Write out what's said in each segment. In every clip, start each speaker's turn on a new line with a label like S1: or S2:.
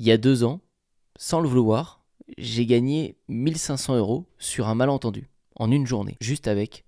S1: Il y a 2 ans, sans le vouloir, j'ai gagné 1500 € sur un malentendu, en une journée, juste avec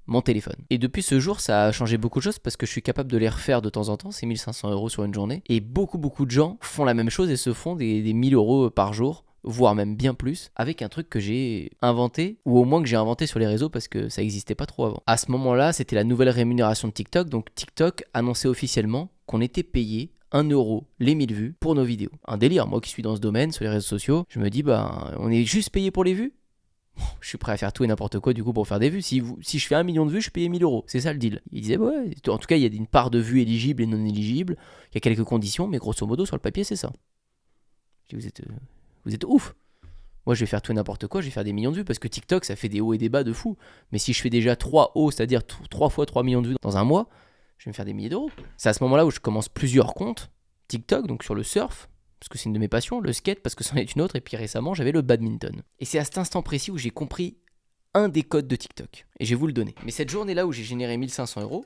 S1: mon téléphone. Et depuis ce jour, ça a changé beaucoup de choses parce que je suis capable de les refaire de temps en temps, ces 1500 € sur une journée. Et beaucoup de gens font la même chose et se font des 1000 € par jour, voire même bien plus, avec un truc que j'ai inventé, ou au moins que j'ai inventé sur les réseaux parce que ça n'existait pas trop avant. À ce moment-là, c'était la nouvelle rémunération de TikTok, donc TikTok annonçait officiellement qu'on était payé 1 € les 1000 vues pour nos vidéos. Un délire, moi qui suis dans ce domaine, sur les réseaux sociaux, je me dis, on est juste payé pour les vues. Je suis prêt à faire tout et n'importe quoi du coup pour faire des vues. Si je fais 1 million de vues, je paye 1000 €. C'est ça le deal. Il disait, ouais, en tout cas, il y a une part de vues éligibles et non éligibles. Il y a quelques conditions, mais grosso modo, sur le papier, c'est ça. Je dis, vous êtes ouf. Moi, je vais faire tout et n'importe quoi, je vais faire des millions de vues parce que TikTok, ça fait des hauts et des bas de fou. Mais si je fais déjà 3 hauts, c'est-à-dire 3 fois 3 millions de vues dans un mois, je vais me faire des milliers d'euros. C'est à ce moment-là où je commence plusieurs comptes TikTok, donc sur le surf, parce que c'est une de mes passions, le skate, parce que c'en est une autre, et puis récemment, j'avais le badminton. Et c'est à cet instant précis où j'ai compris un des codes de TikTok. Et je vais vous le donner. Mais cette journée-là où j'ai généré 1500 €,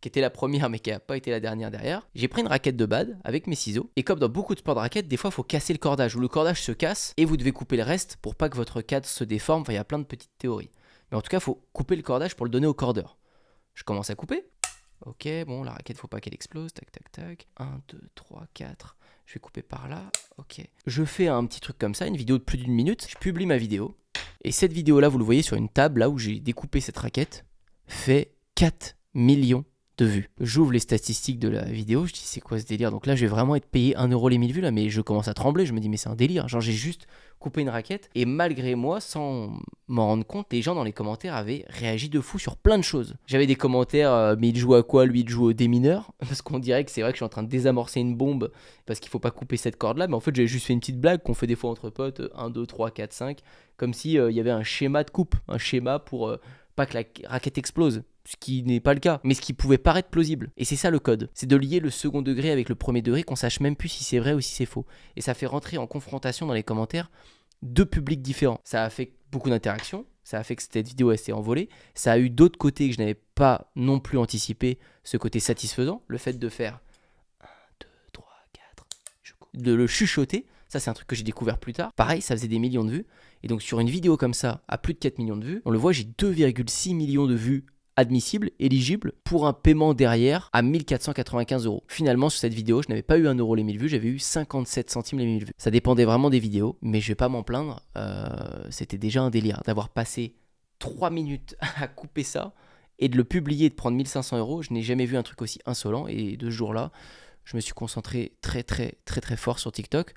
S1: qui était la première mais qui n'a pas été la dernière derrière, j'ai pris une raquette de bad avec mes ciseaux. Et comme dans beaucoup de sports de raquettes, des fois il faut casser le cordage, ou le cordage se casse, et vous devez couper le reste pour pas que votre cadre se déforme. Enfin, il y a plein de petites théories. Mais en tout cas, il faut couper le cordage pour le donner au cordeur. Je commence à couper. Ok, bon, la raquette, faut pas qu'elle explose. Tac, tac, tac. 1, 2, 3, 4. Je vais couper par là. Ok. Je fais un petit truc comme ça, une vidéo de plus d'une minute. Je publie ma vidéo. Et cette vidéo-là, vous le voyez sur une table, là où j'ai découpé cette raquette, fait 4 millions de vues. J'ouvre les statistiques de la vidéo, je dis c'est quoi ce délire? Donc là je vais vraiment être payé 1 € les 1000 vues là, mais je commence à trembler, je me dis mais c'est un délire. Genre j'ai juste coupé une raquette et malgré moi, sans m'en rendre compte, les gens dans les commentaires avaient réagi de fou sur plein de choses. J'avais des commentaires, mais il joue à quoi? Lui il joue au démineur, parce qu'on dirait que c'est vrai que je suis en train de désamorcer une bombe parce qu'il faut pas couper cette corde là, mais en fait j'avais juste fait une petite blague qu'on fait des fois entre potes, 1, 2, 3, 4, 5, comme si il y avait un schéma de coupe, un schéma pour pas que la raquette explose. Ce qui n'est pas le cas, mais ce qui pouvait paraître plausible. Et c'est ça le code, c'est de lier le second degré avec le premier degré, qu'on sache même plus si c'est vrai ou si c'est faux. Et ça fait rentrer en confrontation dans les commentaires deux publics différents. Ça a fait beaucoup d'interactions, ça a fait que cette vidéo elle s'est envolée, ça a eu d'autres côtés que je n'avais pas non plus anticipé, ce côté satisfaisant, le fait de faire 1, 2, 3, 4, de le chuchoter. Ça, c'est un truc que j'ai découvert plus tard. Pareil, ça faisait des millions de vues. Et donc, sur une vidéo comme ça, à plus de 4 millions de vues, on le voit, j'ai 2,6 millions de vues admissibles, éligibles, pour un paiement derrière à 1495 €. Finalement, sur cette vidéo, je n'avais pas eu 1 € les 1000 vues, j'avais eu 57 centimes les 1000 vues. Ça dépendait vraiment des vidéos, mais je vais pas m'en plaindre. C'était déjà un délire d'avoir passé 3 minutes à couper ça et de le publier et de prendre 1500 €. Je n'ai jamais vu un truc aussi insolent. Et de ce jour-là, je me suis concentré très fort sur TikTok.